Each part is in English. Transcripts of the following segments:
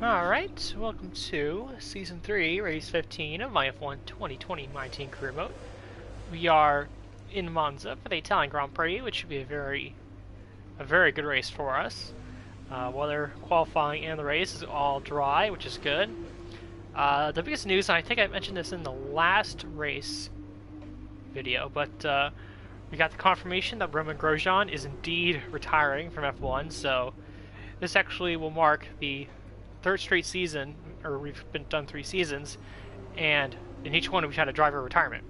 Alright, welcome to Season 3, Race 15 of my F1 2020 My Team Career Mode. We are in Monza for the Italian Grand Prix, which should be a very good race for us. Weather, qualifying, and the race is all dry, which is good. The biggest news, and I think I mentioned this in the last race video, but we got the confirmation that Roman Grosjean is indeed retiring from F1, so this actually will mark the third straight season, or we've been done 3 seasons, and in each one we've had a driver retirement.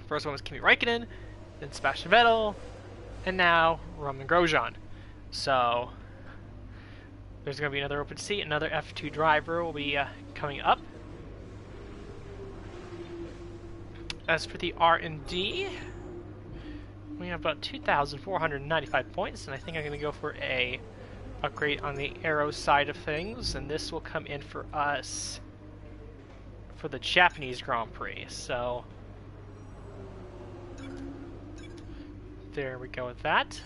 First one was Kimi Räikkönen, then Sebastian Vettel, and now Roman Grosjean. So there's going to be another open seat. Another F2 driver will be coming up. As for the R&D, we have about 2,495 points, and I think I'm going to go for a upgrade on the aero side of things, and this will come in for us for the Japanese Grand Prix. So there we go with that.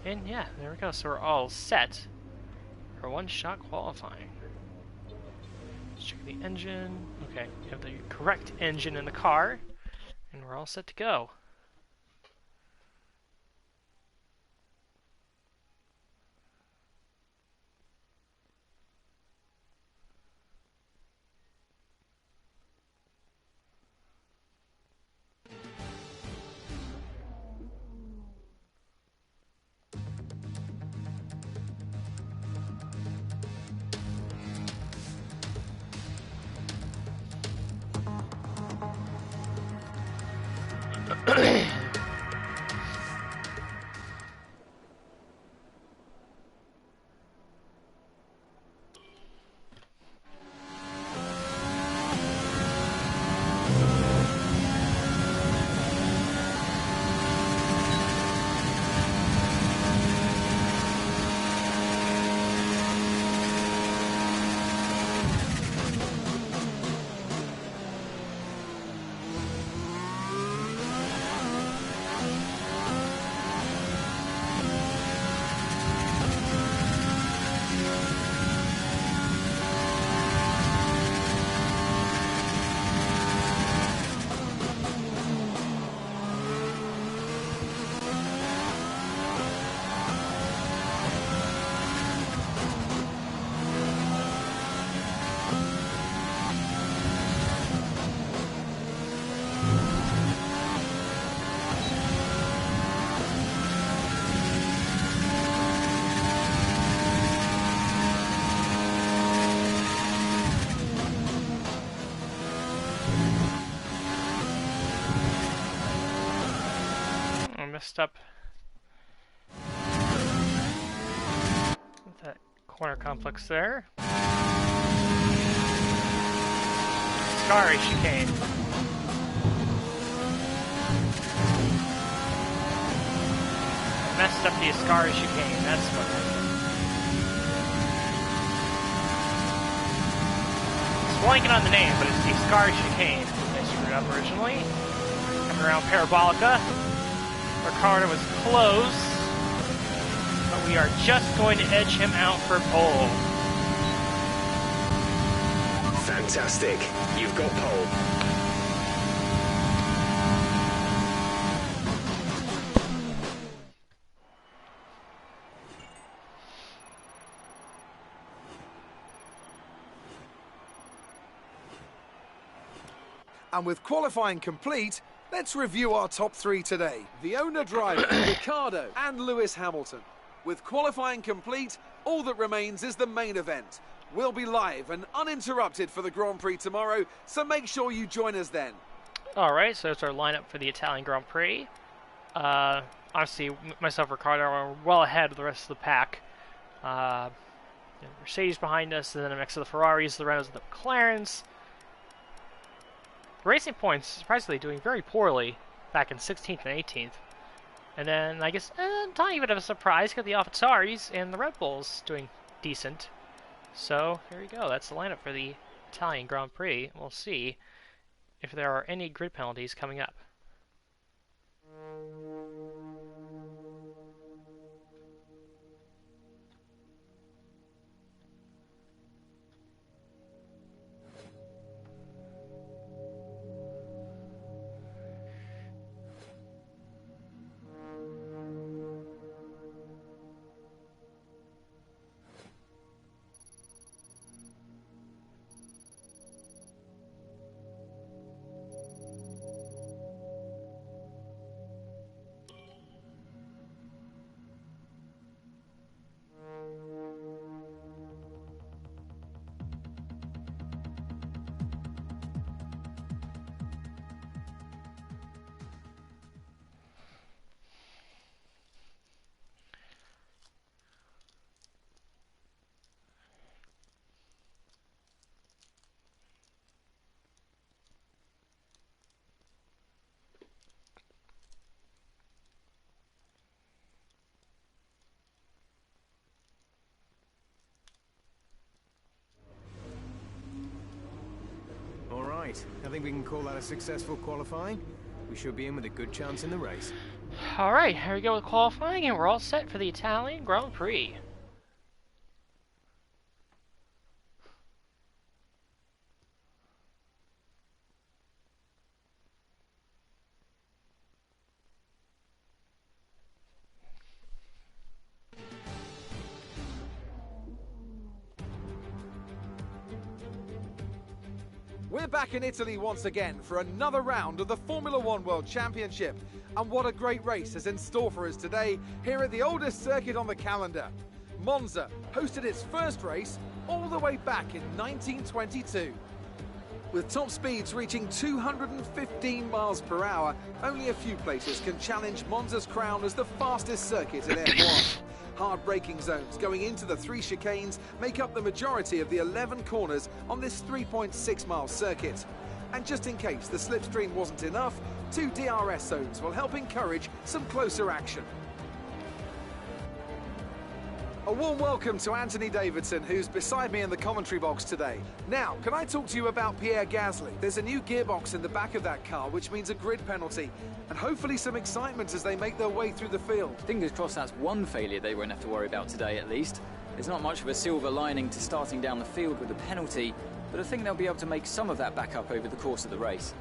And yeah, there we go. So we're all set for one-shot qualifying. Let's check the engine. Okay, we have the correct engine in the car, and we're all set to go. Messed up with that corner complex there. Sorry, chicane. Messed up the Ascari chicane, that's what it is. It's blanking on the name, but it's the Ascari chicane they screwed up originally. Coming around Parabolica. Ricardo was close, but we are just going to edge him out for pole. Fantastic. You've got pole. And with qualifying complete, let's review our top 3 today. The owner driver, Ricciardo and Lewis Hamilton. With qualifying complete, all that remains is the main event. We'll be live and uninterrupted for the Grand Prix tomorrow, so make sure you join us then. Alright, so it's our lineup for the Italian Grand Prix. Obviously, myself and Ricardo are well ahead of the rest of the pack. Mercedes behind us, and then a mix of the Ferraris, the Renaults, and the McLarens. Racing Points, surprisingly, doing very poorly back in 16th and 18th. And then, I guess, not even a surprise, got the AlphaTauris and the Red Bulls doing decent. So, there you go. That's the lineup for the Italian Grand Prix. We'll see if there are any grid penalties coming up. I think we can call that a successful qualifying. We should be in with a good chance in the race. Alright, here we go with qualifying, and we're all set for the Italian Grand Prix. We're back in Italy once again for another round of the Formula One World Championship. And what a great race is in store for us today here at the oldest circuit on the calendar. Monza hosted its first race all the way back in 1922. With top speeds reaching 215 miles per hour, only a few places can challenge Monza's crown as the fastest circuit in F1. Hard braking zones going into the 3 chicanes make up the majority of the 11 corners on this 3.6-mile circuit. And just in case the slipstream wasn't enough, 2 DRS zones will help encourage some closer action. A warm welcome to Anthony Davidson, who's beside me in the commentary box today. Now, can I talk to you about Pierre Gasly? There's a new gearbox in the back of that car, which means a grid penalty, and hopefully some excitement as they make their way through the field. Fingers crossed that's one failure they won't have to worry about today, at least. There's not much of a silver lining to starting down the field with a penalty, but I think they'll be able to make some of that back up over the course of the race.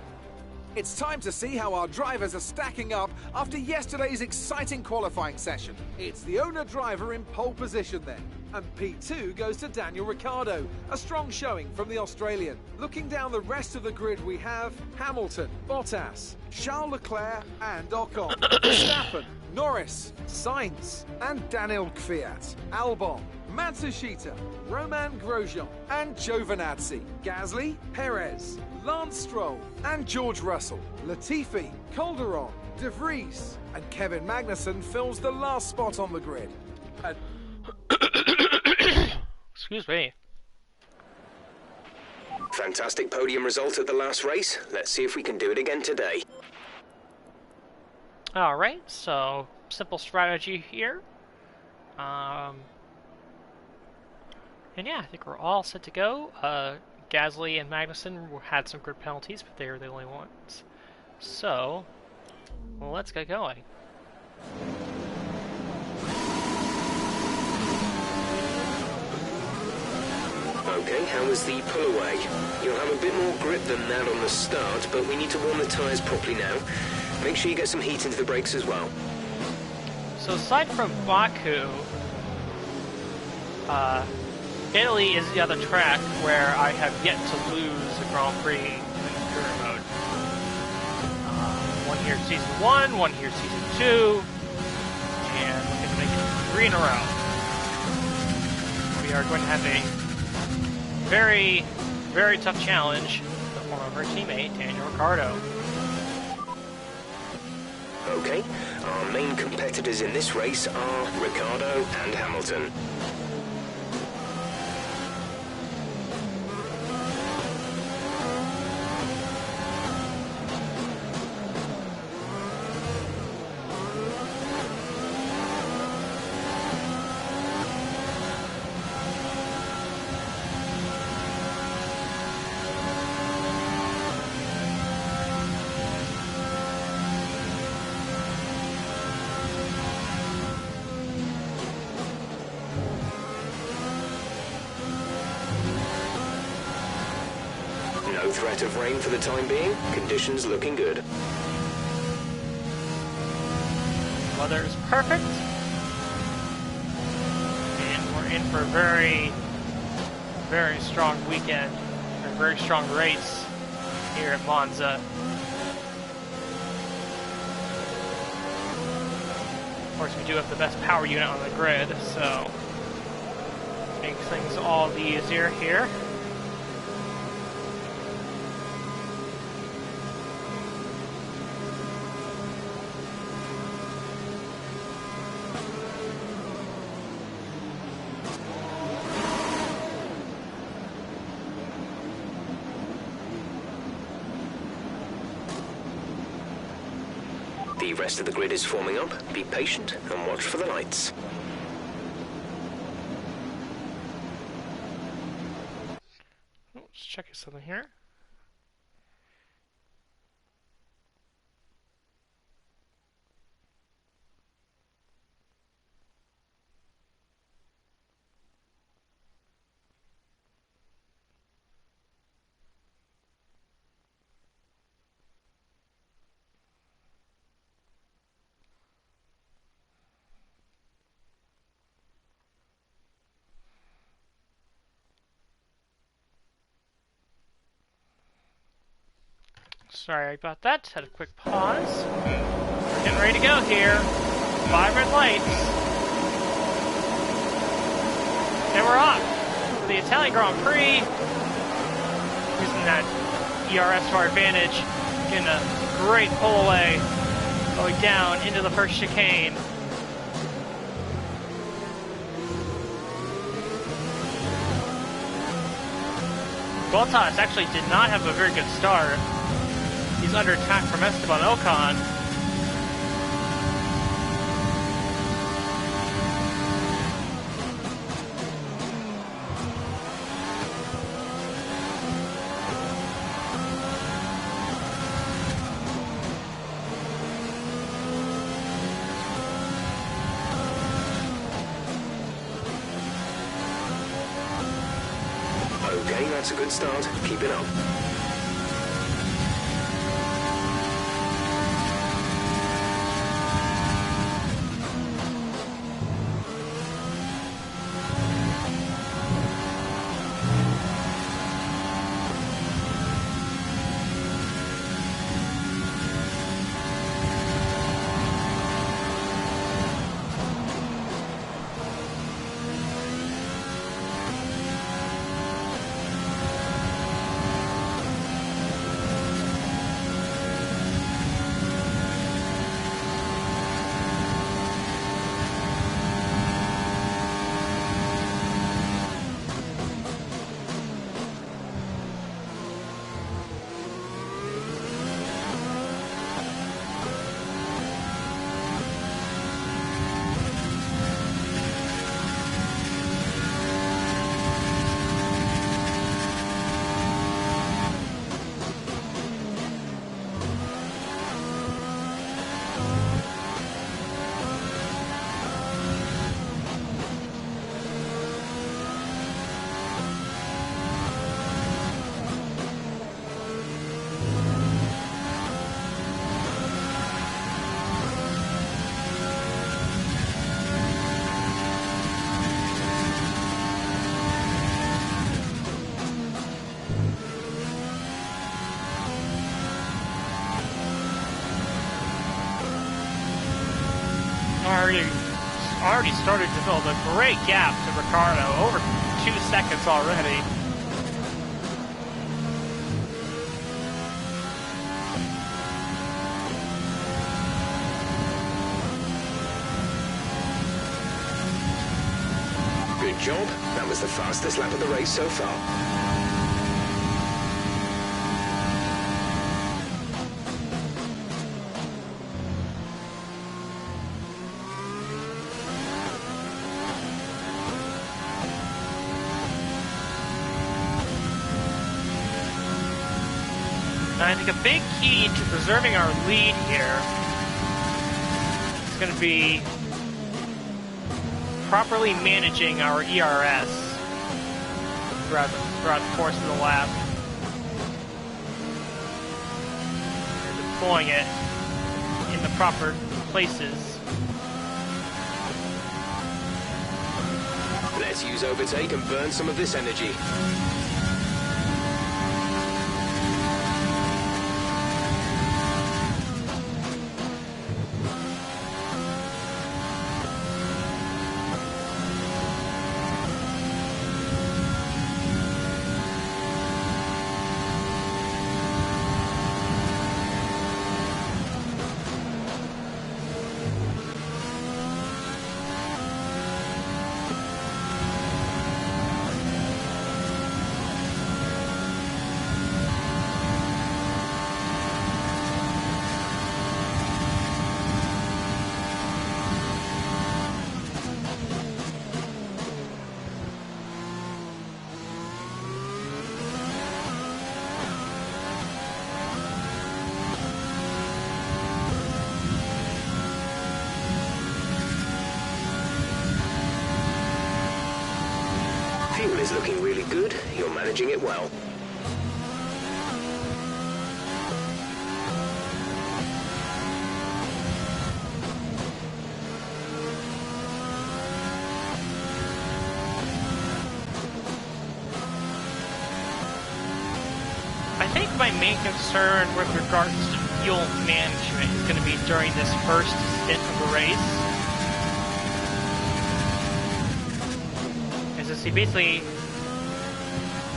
It's time to see how our drivers are stacking up after yesterday's exciting qualifying session. It's the owner driver in pole position then. And P2 goes to Daniel Ricciardo, a strong showing from the Australian. Looking down the rest of the grid, we have Hamilton, Bottas, Charles Leclerc and Ocon, Verstappen, Norris, Sainz and Daniel Kvyat, Albon, Matsushita, Roman Grosjean and Giovinazzi, Gasly, Perez, Lance Stroll and George Russell, Latifi, Calderon, De Vries and Kevin Magnussen fills the last spot on the grid. Excuse me. Fantastic podium result at the last race. Let's see if we can do it again today. Alright, so simple strategy here. And yeah, I think we're all set to go. Gasly and Magnussen had some grid penalties, but they were the only ones. So, well, let's get going. Okay, how was the pull away? You'll have a bit more grip than that on the start, but we need to warm the tyres properly now. Make sure you get some heat into the brakes as well. So aside from Baku, Italy is the other track where I have yet to lose a Grand Prix in career mode. One here season 1, one here season 2, and we're going to make it 3 in a row. We are going to have a very, very tough challenge in the form of our teammate, Daniel Ricciardo. Okay, our main competitors in this race are Ricciardo and Hamilton. No threat of rain for the time being. Conditions looking good. Weather is perfect. And we're in for a very, very strong weekend. A very strong race here at Monza. Of course, we do have the best power unit on the grid, so makes things all the easier here. The rest of the grid is forming up. Be patient and watch for the lights. Let's check something here. Sorry about that. Had a quick pause. We're getting ready to go here. 5 red lights. And we're off for the Italian Grand Prix. Using that ERS to our advantage. Getting a great pull away. Going down into the first chicane. Bottas actually did not have a very good start. He's under attack from Esteban Ocon. Okay, that's a good start. Keep it up. Already started to build a great gap to Ricciardo, over 2 seconds already. job. That was the fastest lap of the race so far. I think a big key to preserving our lead here is going to be properly managing our ERS throughout the course of the lap and deploying it in the proper places. Let's use overtake and burn some of this energy. Fuel is looking really good. You're managing it well. I think my main concern with regards to fuel management is going to be during this first stint of the race. Is to see basically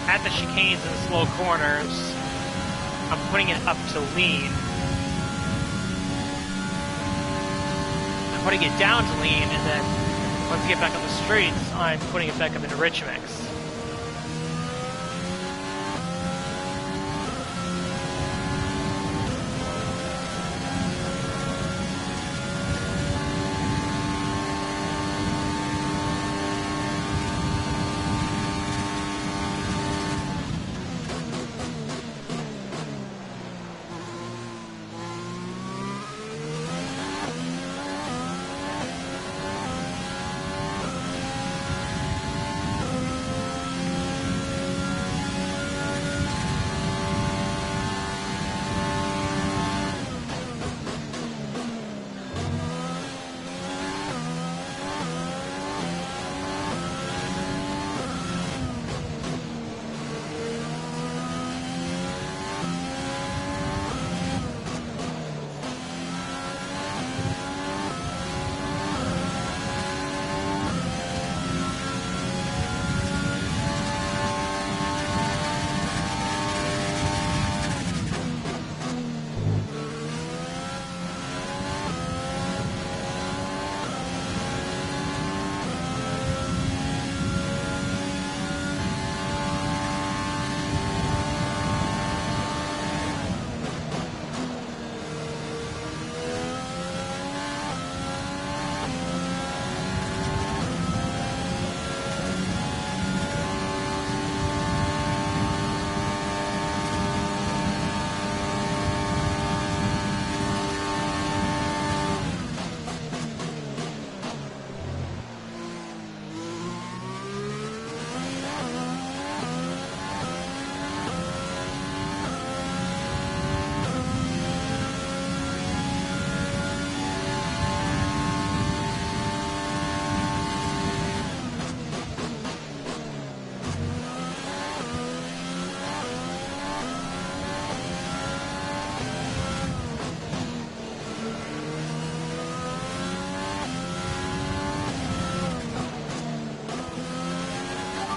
at the chicanes and slow corners, I'm putting it up to lean. I'm putting it down to lean, and then once I get back on the streets, I'm putting it back up into rich mix.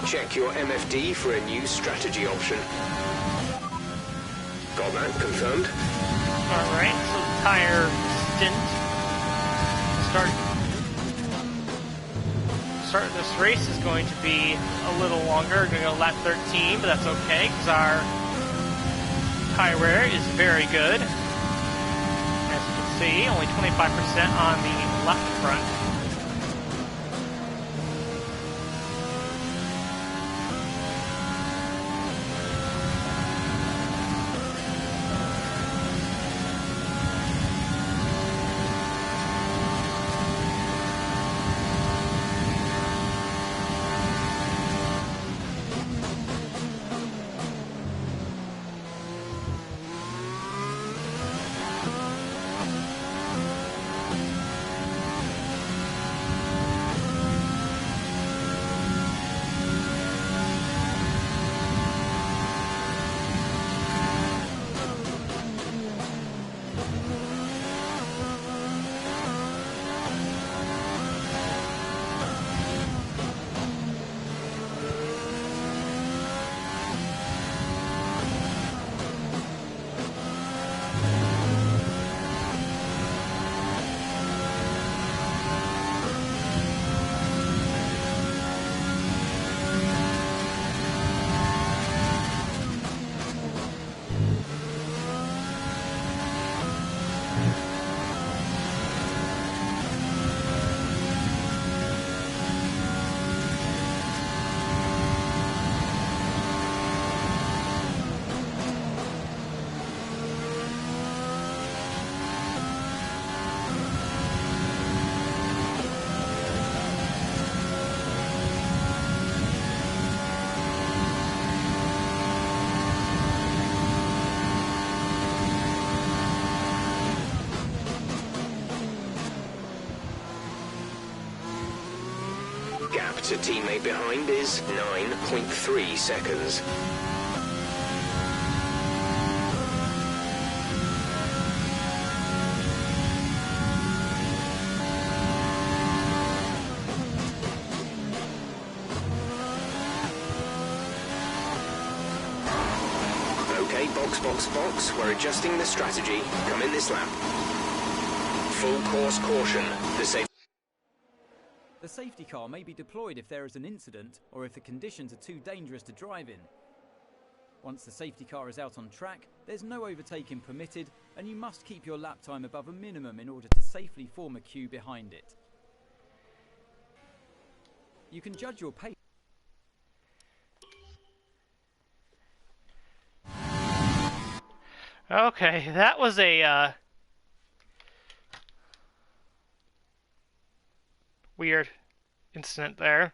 Check your MFD for a new strategy option. Got that confirmed? Alright, so tire stint. this race is going to be a little longer. We're going to go lap 13, but that's okay because our tire wear is very good. As you can see, only 25% on the left front. Gap to teammate behind is 9.3 seconds. Okay, box, box, box. We're adjusting the strategy. Come in this lap. Full course caution. The safety car may be deployed if there is an incident or if the conditions are too dangerous to drive in. Once the safety car is out on track, there's no overtaking permitted, and you must keep your lap time above a minimum in order to safely form a queue behind it. You can judge your pace. Okay, that was a weird incident there.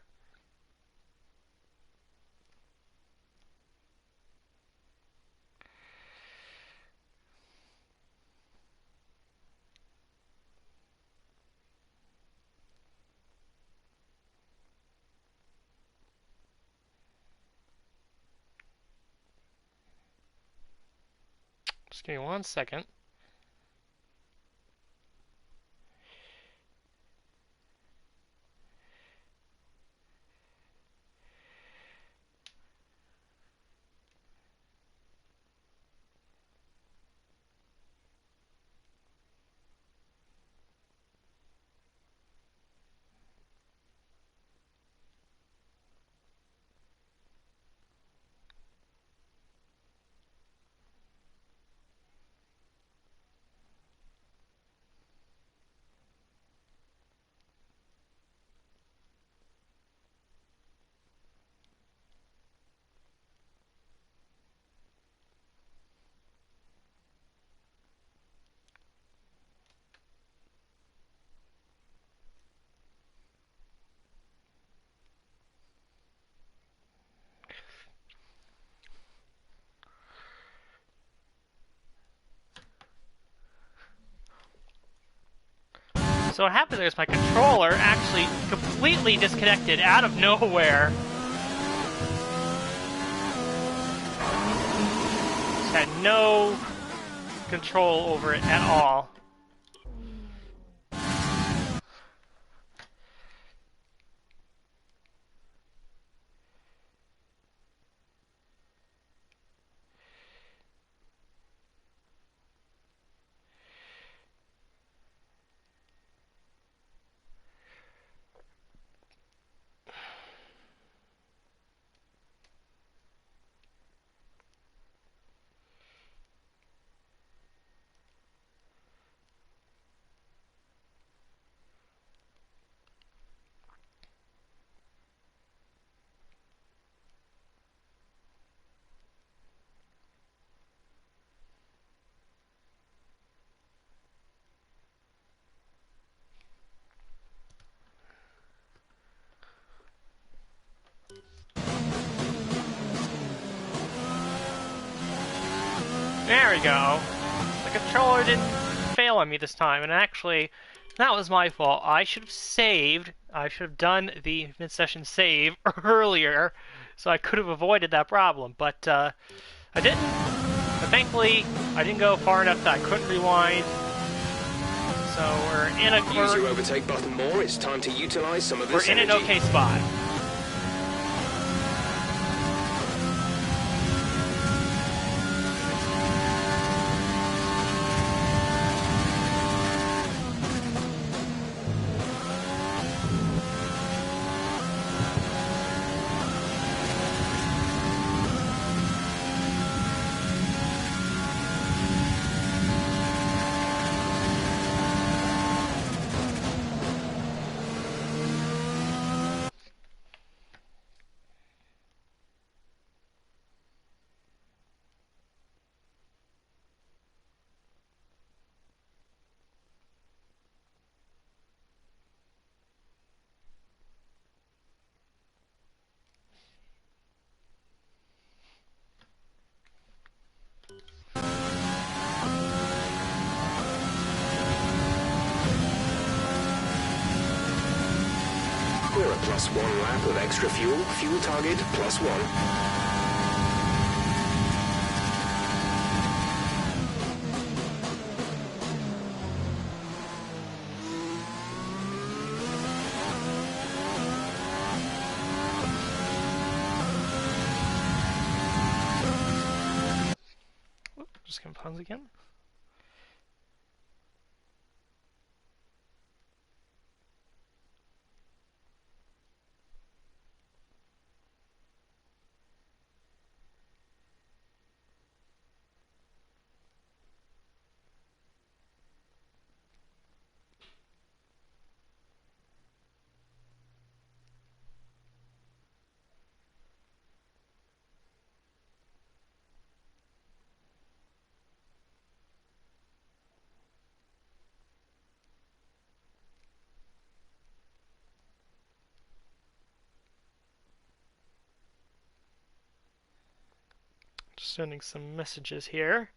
Just give me 1 second. So what happened there is my controller actually completely disconnected out of nowhere. Just had no control over it at all. There we go. The controller didn't fail on me this time, and actually, that was my fault. I should have saved. I should have done the mid-session save earlier, so I could have avoided that problem. But I didn't. But thankfully, I didn't go far enough that I couldn't rewind. So Use your overtake button more. It's time to utilize some of this we're in energy. an okay spot. We're at +1 lap of extra fuel. Fuel target +1. Just gonna pause again. Just sending some messages here.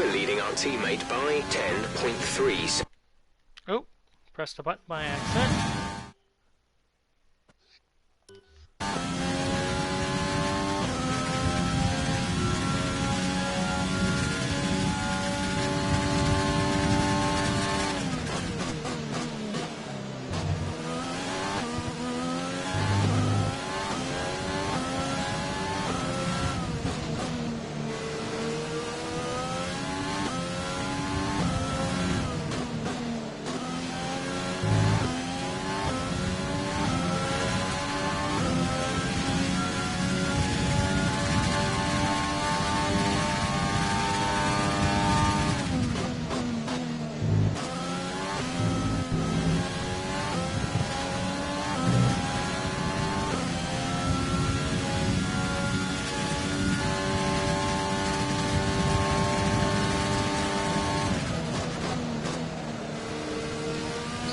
We're leading our teammate by 10.3. Oh, pressed the button by accident.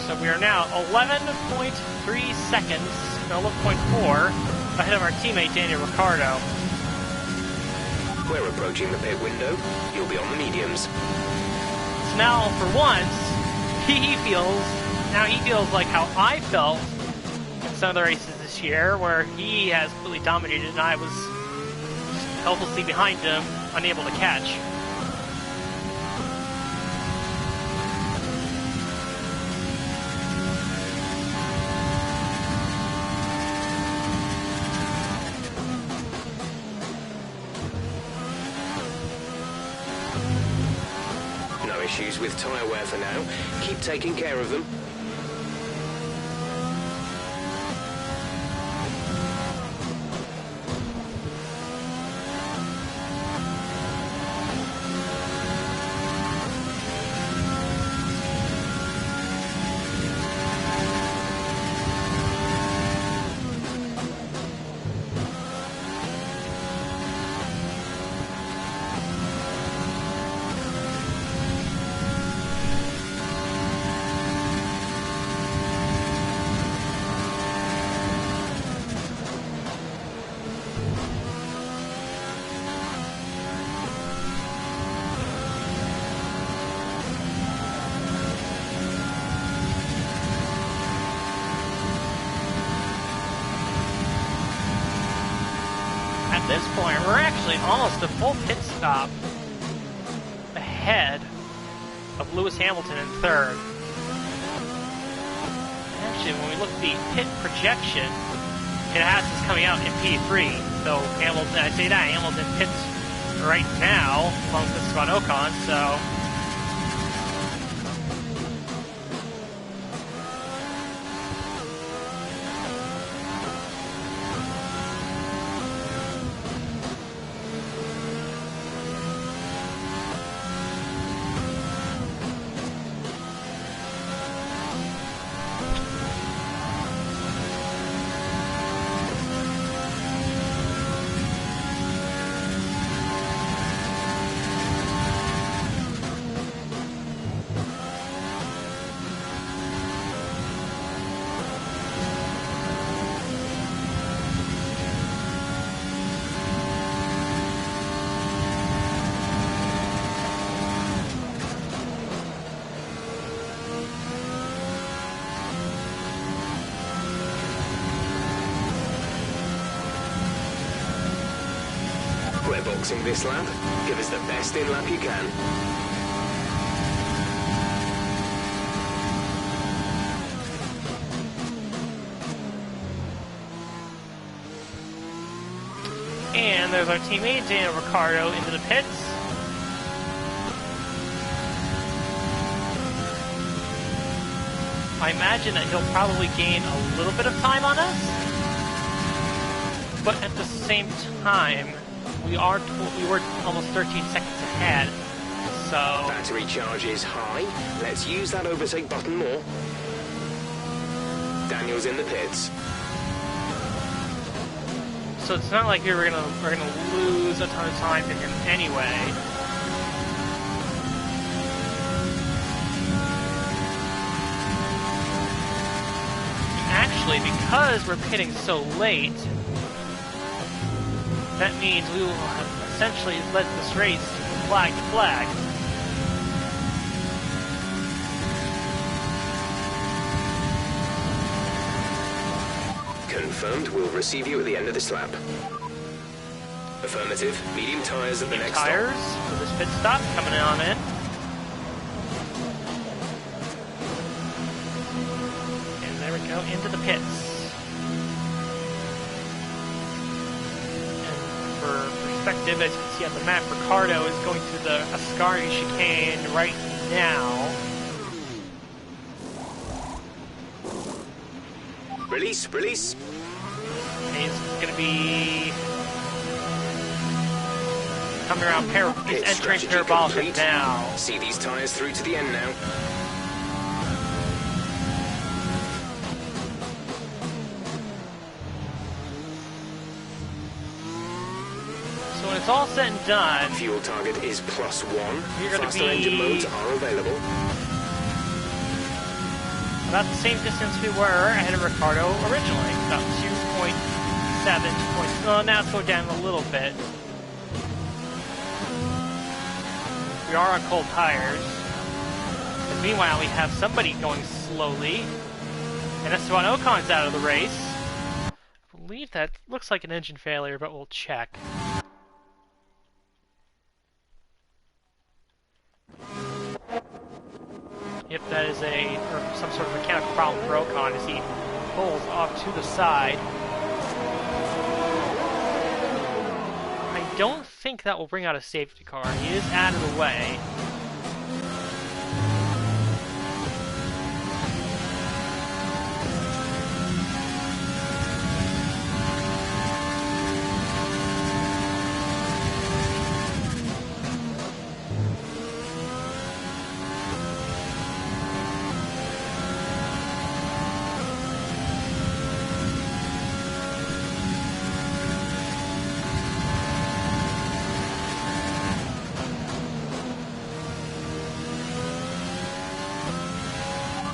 So we are now 11.3 seconds, 11.4, ahead of our teammate Daniel Ricciardo. We're approaching the pit window. You'll be on the mediums. So now, for once, he feels like how I felt in some of the races this year, where he has completely dominated and I was helplessly behind him, unable to catch. Issues with tyre wear for now. Keep taking care of them. At this point, we're actually almost a full pit stop ahead of Lewis Hamilton in third. Actually, when we look at the pit projection, it has us coming out in P3. So Hamilton, I say that, Hamilton pits right now, along with Esteban Ocon, so... We're boxing this lap. Give us the best in lap you can. And there's our teammate, Daniel Ricciardo, into the pits. I imagine that he'll probably gain a little bit of time on us. But at the same time, we were almost 13 seconds ahead, so... Battery charge is high. Let's use that overtake button more. Daniel's in the pits. So it's not like we're gonna lose a ton of time to him anyway. Actually, because we're pitting so late, that means we will have essentially led this race flag to flag. Confirmed. We'll receive you at the end of this lap. Affirmative. Medium tires at the next Tires stop. for this pit stop coming on in. And there we go, into the pits. And for perspective, as you can see on the map, Ricardo is going through the Ascari chicane right now. Release, release. And he's going to be coming around, he's entering Parabolica now. See these tires through to the end now. So when it's all said and done, fuel target is +1. You're going to Faster be engine modes are available. about the same distance we were ahead of Ricardo originally. About 2.7, 2. Well, now it's going down a little bit. We are on cold tires. And meanwhile, we have somebody going slowly. And Esteban Ocon's out of the race. I believe that looks like an engine failure, but we'll check. Yep, that is some sort of mechanical problem for Ocon as he pulls off to the side. I don't think that will bring out a safety car. He is out of the way.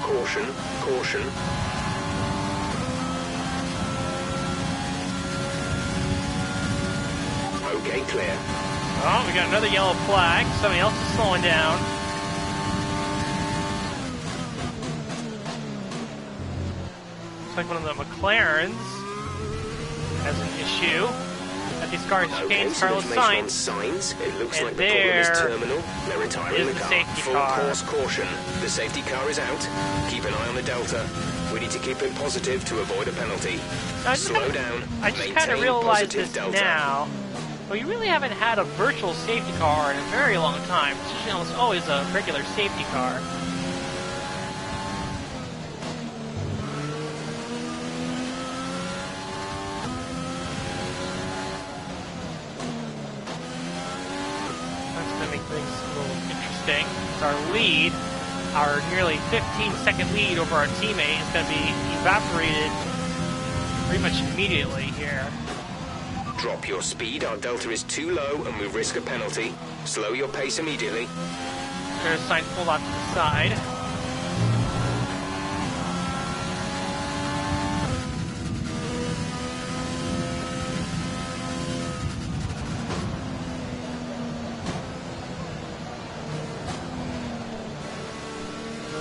Caution, caution. Okay, clear. Oh, we got another yellow flag. Somebody else is slowing down. Looks like one of the McLarens has an issue. At these cars, gains Carlos Sainz. It looks and like the problem is there terminal. They're retiring is the the car. safety Full car. course caution. The safety car is out. Keep an eye on the Delta. We need to keep it positive to avoid a penalty. Slow down. I just kind of Maintain realized positive this Delta. now. Well, you really haven't had a virtual safety car in a very long time. It's usually almost always a regular safety car. That's going to make things a little interesting. It's our lead, our nearly 15-second lead over our teammate is going to be evaporated pretty much immediately here. Drop your speed. Our Delta is too low and we risk a penalty. Slow your pace immediately. There's Sainz pulled off to the side.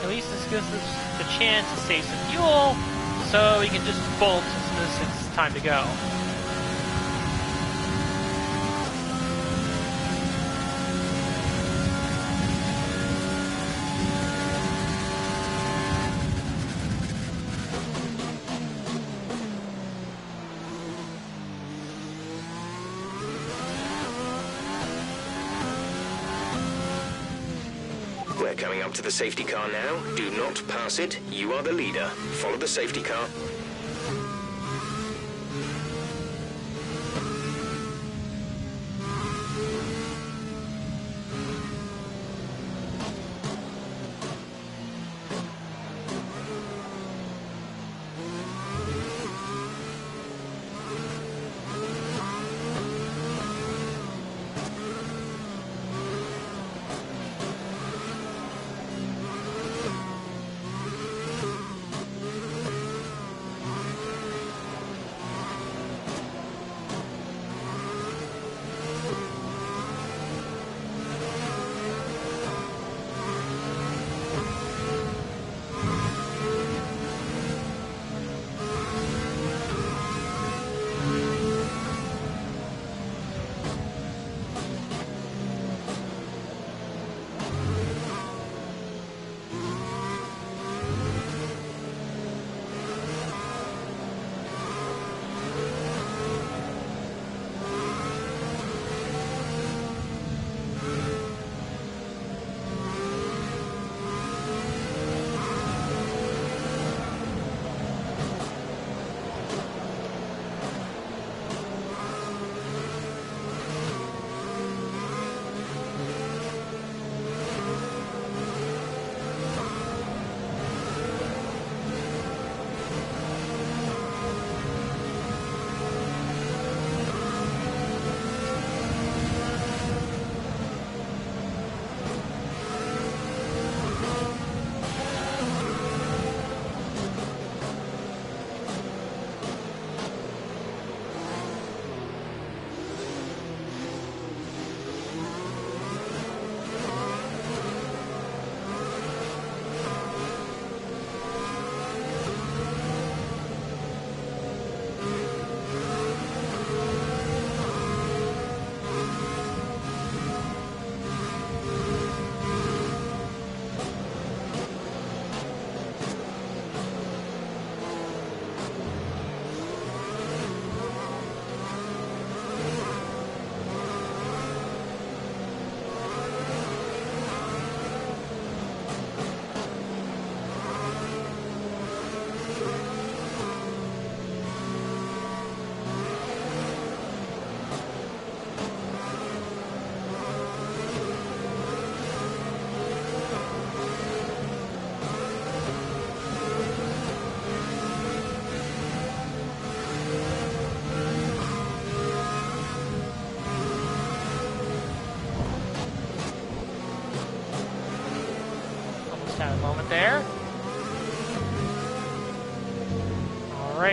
At least this gives us the chance to save some fuel, so we can just bolt as soon as it's time to go. We're coming up to the safety car now. Do not pass it. You are the leader. Follow the safety car.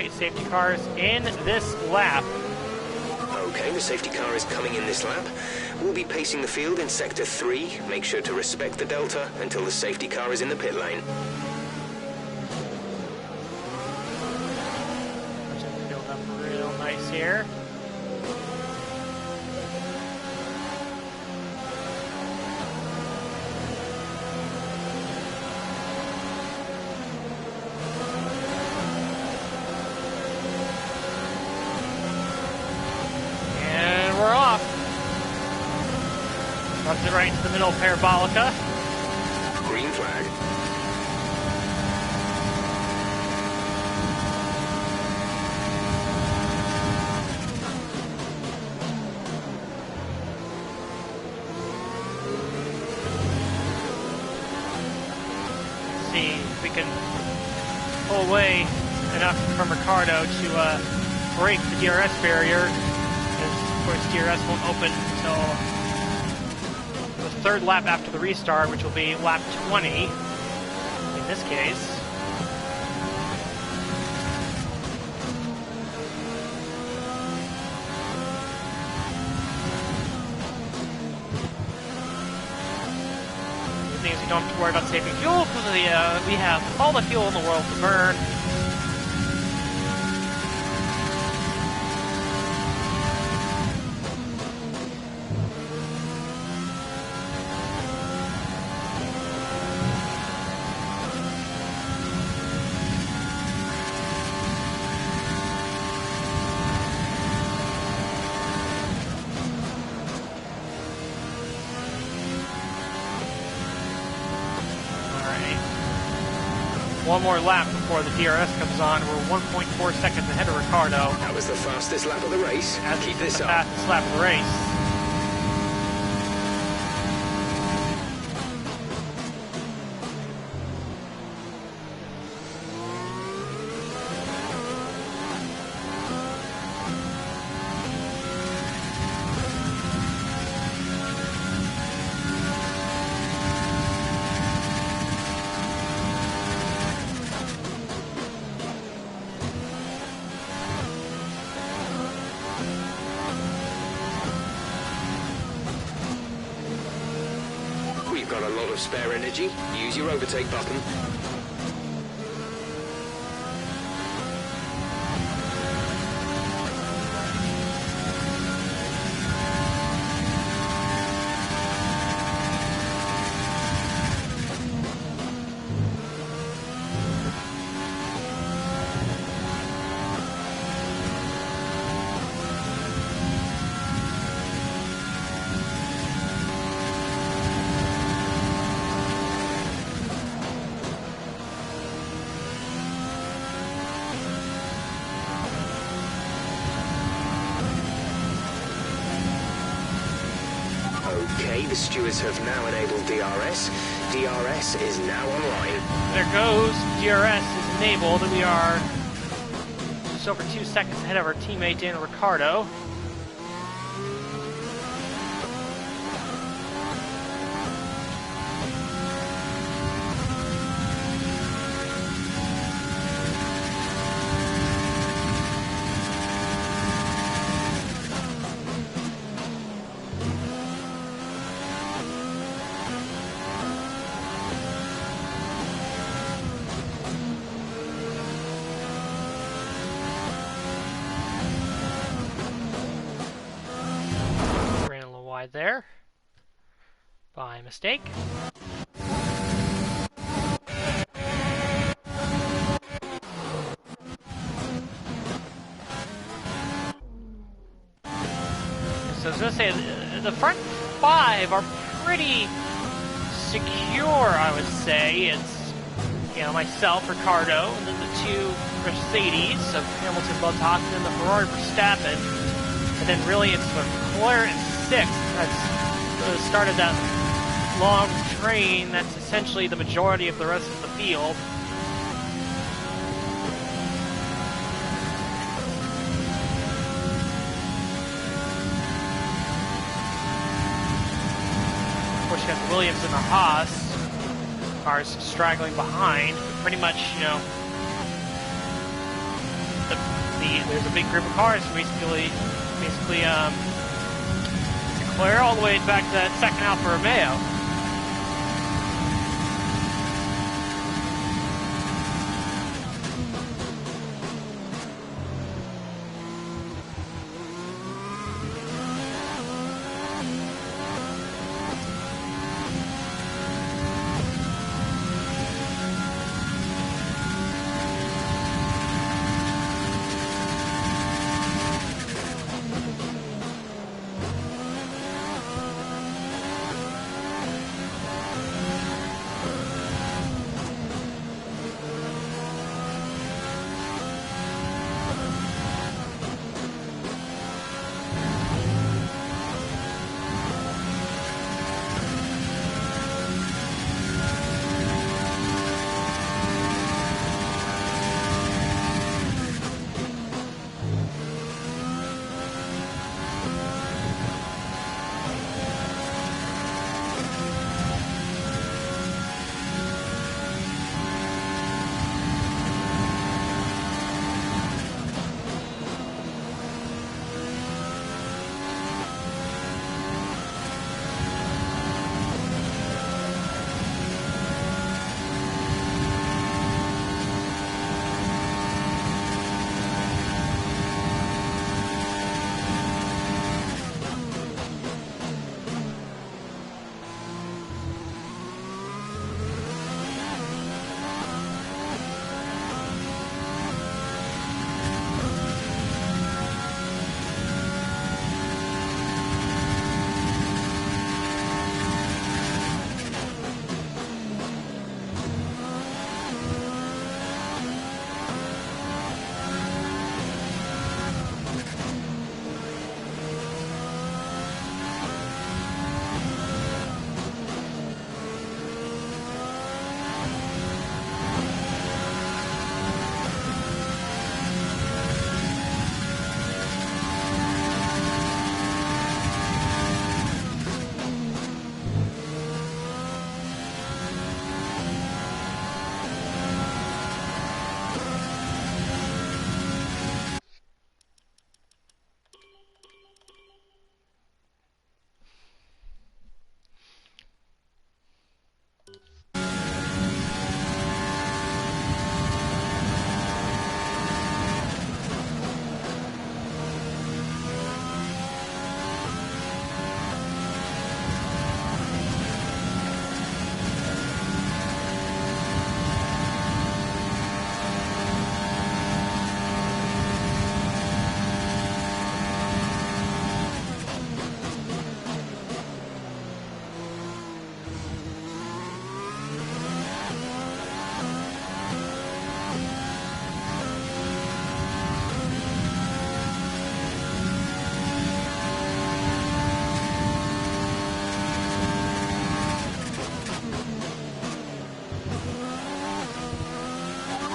right, safety cars in this lap. Okay, the safety car is coming in this lap. We'll be pacing the field in Sector 3. Make sure to respect the Delta until the safety car is in the pit lane. Pushing the field up real nice here. Runs it right into the middle parabolica. Green flag. Let's see if we can pull away enough from Ricardo to break the DRS barrier. Because, of course, DRS won't open until the third lap after the restart, which will be lap 20 in this case. The thing is, we don't have to worry about saving fuel because we have all the fuel in the world to burn. One more lap before the DRS comes on. We're 1.4 seconds ahead of Ricardo. That was the fastest lap of the race. Keep this up. The fastest lap of the race. Got a lot of spare energy. Use your overtake button. Okay, the stewards have now enabled DRS. DRS is now online. There goes. DRS is enabled, and we are just over 2 seconds ahead of our teammate Daniel Ricciardo. There by mistake. So I was going to say, the front five are pretty secure, I would say. It's, you know, myself, Ricardo, and then the two Mercedes of Hamilton, Bottas, and then the Ferrari Verstappen. And then really it's Leclerc and sixth. That's the start of that long train. That's essentially the majority of the rest of the field. Of course, you got the Williams and the Haas cars straggling behind. Pretty much, you know, there's a big group of cars basically clear all the way back to that second Alfa Romeo.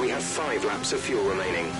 We have 5 laps of fuel remaining.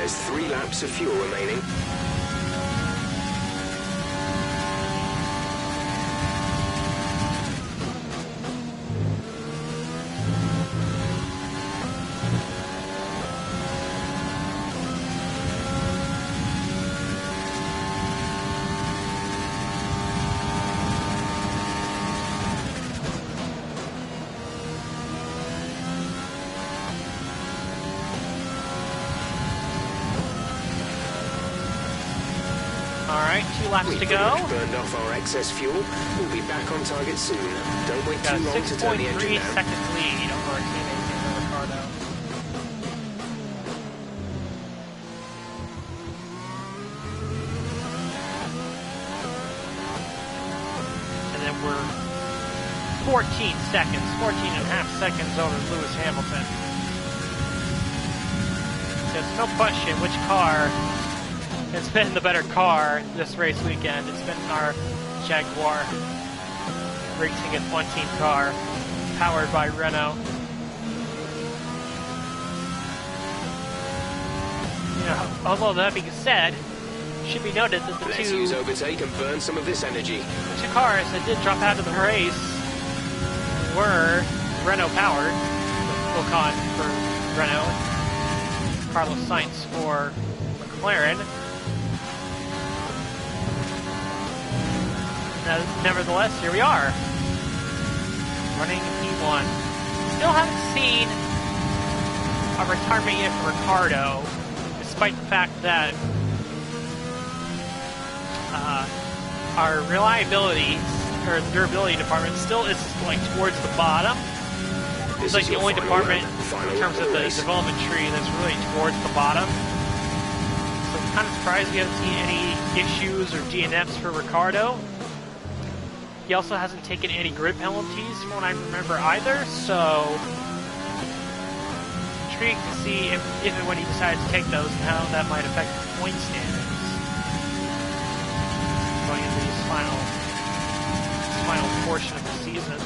has 3 laps of fuel remaining. Alright, 2 laps We've to pretty go. much burned off our excess fuel. We'll be back on target soon. Don't wait Got too a long to turn the engine 6.3 down. second lead over our teammate Daniel Ricciardo. And then we're 14 seconds, 14 and a half seconds over Lewis Hamilton. There's no question which car has been the better car this race weekend. It's been our Jaguar Racing F1 team car, powered by Renault. You know, although that being said, it should be noted that the Let's two use overtake and burn some of this energy. cars that did drop out of the race were Renault powered, with Ocon for Renault, Carlos Sainz for McLaren. Nevertheless, here we are, running P1. Still haven't seen a retirement yet for Ricciardo, despite the fact that our reliability, or the durability department, still is like towards the bottom. It's like the only department in terms of the development tree that's really towards the bottom. So I'm kind of surprised we haven't seen any issues or DNFs for Ricciardo. He also hasn't taken any grid penalties from what I remember either, so intrigued to see if and when he decides to take those and how that might affect his point standings going into this final portion of the season.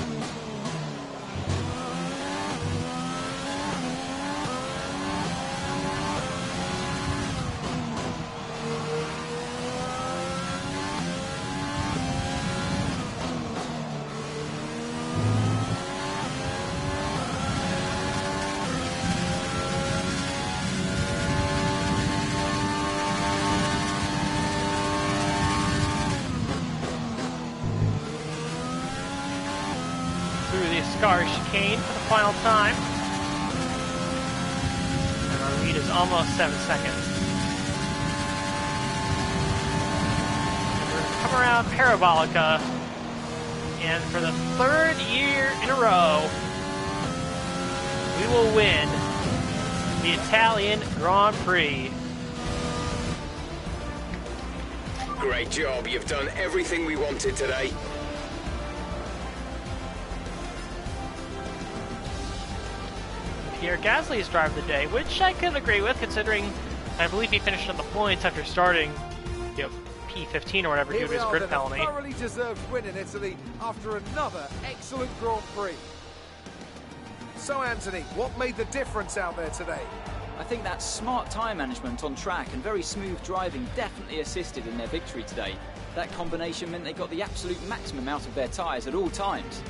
Through the Ascari chicane for the final time. And our lead is almost 7 seconds. And we're going to come around Parabolica, and for the 3rd year in a row, we will win the Italian Grand Prix. Great job. You've done everything we wanted today. Pierre Gasly's drive of the day, which I could agree with, considering I believe he finished on the points after starting, P15 or whatever due to his grid penalty. A thoroughly deserved win in Italy after another excellent Grand Prix. So, Anthony, what made the difference out there today? I think that smart tyre management on track and very smooth driving definitely assisted in their victory today. That combination meant they got the absolute maximum out of their tyres at all times.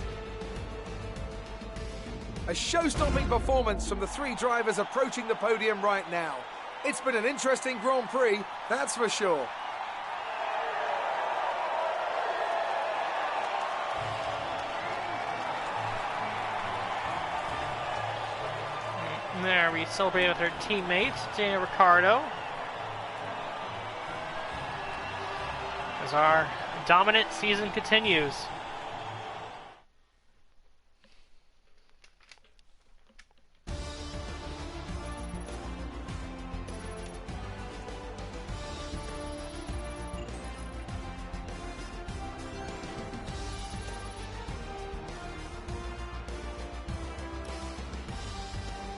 A show-stopping performance from the 3 drivers approaching the podium right now. It's been an interesting Grand Prix, that's for sure. And there we celebrate with our teammates, Daniel Ricciardo, as our dominant season continues.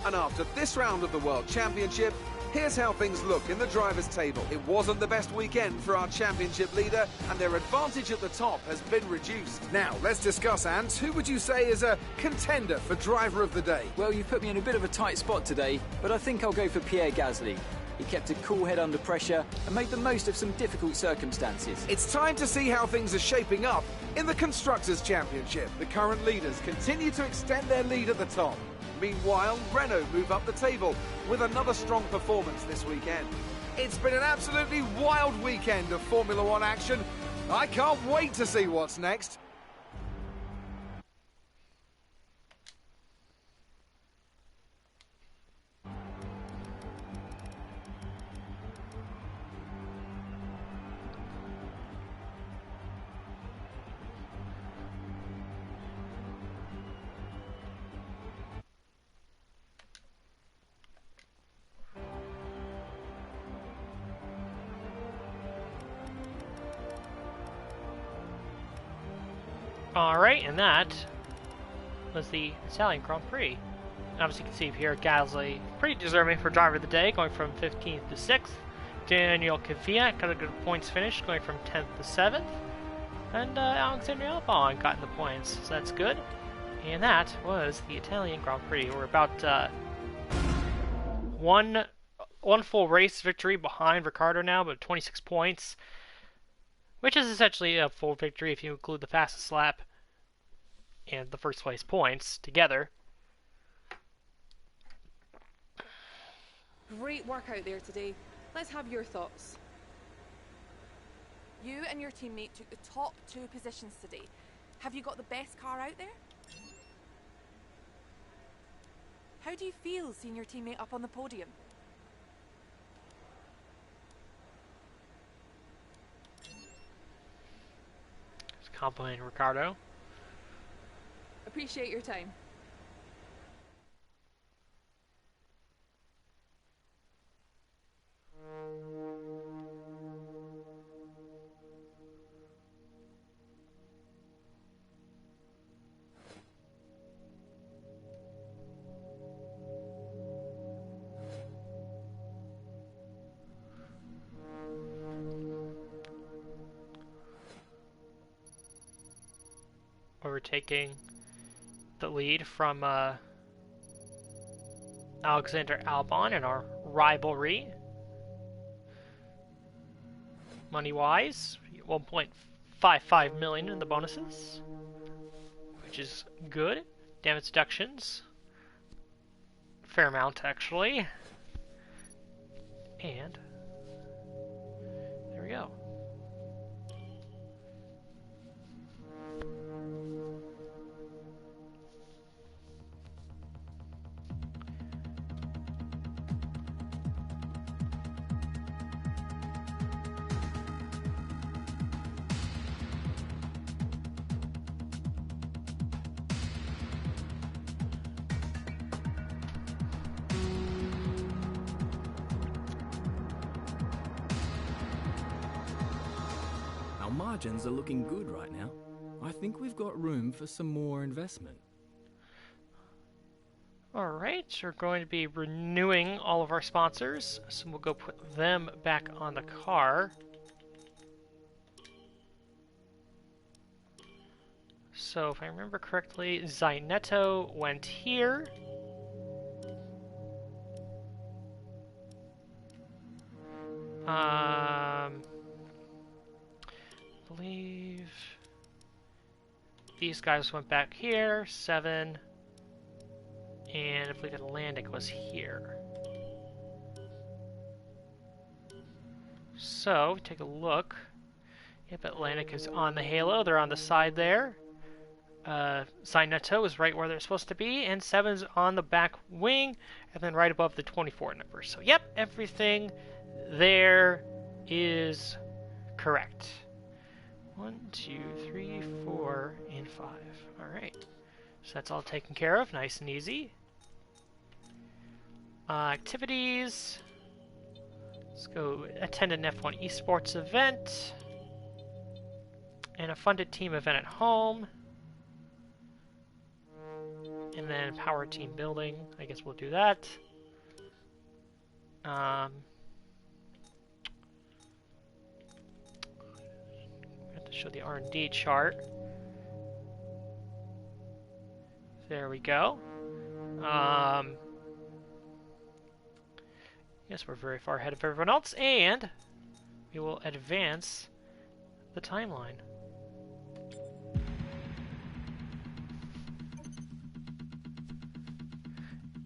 And after this round of the World Championship, here's how things look in the drivers' table. It wasn't the best weekend for our championship leader, and their advantage at the top has been reduced. Now, let's discuss, Ant. Who would you say is a contender for driver of the day? Well, you've put me in a bit of a tight spot today, but I think I'll go for Pierre Gasly. He kept a cool head under pressure and made the most of some difficult circumstances. It's time to see how things are shaping up in the Constructors' Championship. The current leaders continue to extend their lead at the top. Meanwhile, Renault move up the table with another strong performance this weekend. It's been an absolutely wild weekend of Formula One action. I can't wait to see what's next. Alright, and that was the Italian Grand Prix. Obviously, you can see here Gasly pretty deserving for driver of the day, going from 15th to 6th. Daniel Kvyat got a good points finish, going from 10th to 7th. And Alexander Albon got in the points, so that's good. And that was the Italian Grand Prix. We're about one full race victory behind Ricciardo now, but 26 points. Which is essentially a full victory if you include the fastest lap and the first place points together. Great work out there today. Let's have your thoughts. You and your teammate took the top 2 positions today. Have you got the best car out there? How do you feel seeing your teammate up on the podium? Complimenting Ricciardo. Appreciate your time. Overtaking the lead from Alexander Albon in our rivalry. Money-wise, 1.55 million in the bonuses, which is good. Damage deductions, fair amount actually. And there we go. Our margins are looking good right now. I think we've got room for some more investment. Alright, we're going to be renewing all of our sponsors, so we'll go put them back on the car. So if I remember correctly, Zainetto went here. I believe these guys went back here, 7, and if we could land, it was here. So, take a look. Yep, Atlantic is on the halo, they're on the side there. Zainetto is right where they're supposed to be, and 7's on the back wing, and then right above the 24 number. So, yep, everything there is correct. 1, 2, 3, 4, and 5. Alright. So that's all taken care of, nice and easy. Activities. Let's go attend an F1 esports event. And a funded team event at home. And then power team building. I guess we'll do that. Show the R&D chart. There we go. Yes, we're very far ahead of everyone else, and we will advance the timeline.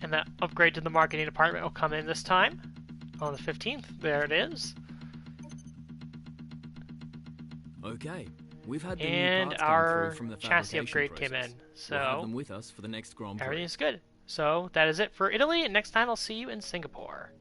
And that upgrade to the marketing department will come in this time on the 15th. There it is. Okay, we've had the And new parts come our through from the chassis fabrication upgrade process. came in. We'll have So them with us for the next Grand Prix. everything's good. So that is it for Italy, and next time I'll see you in Singapore.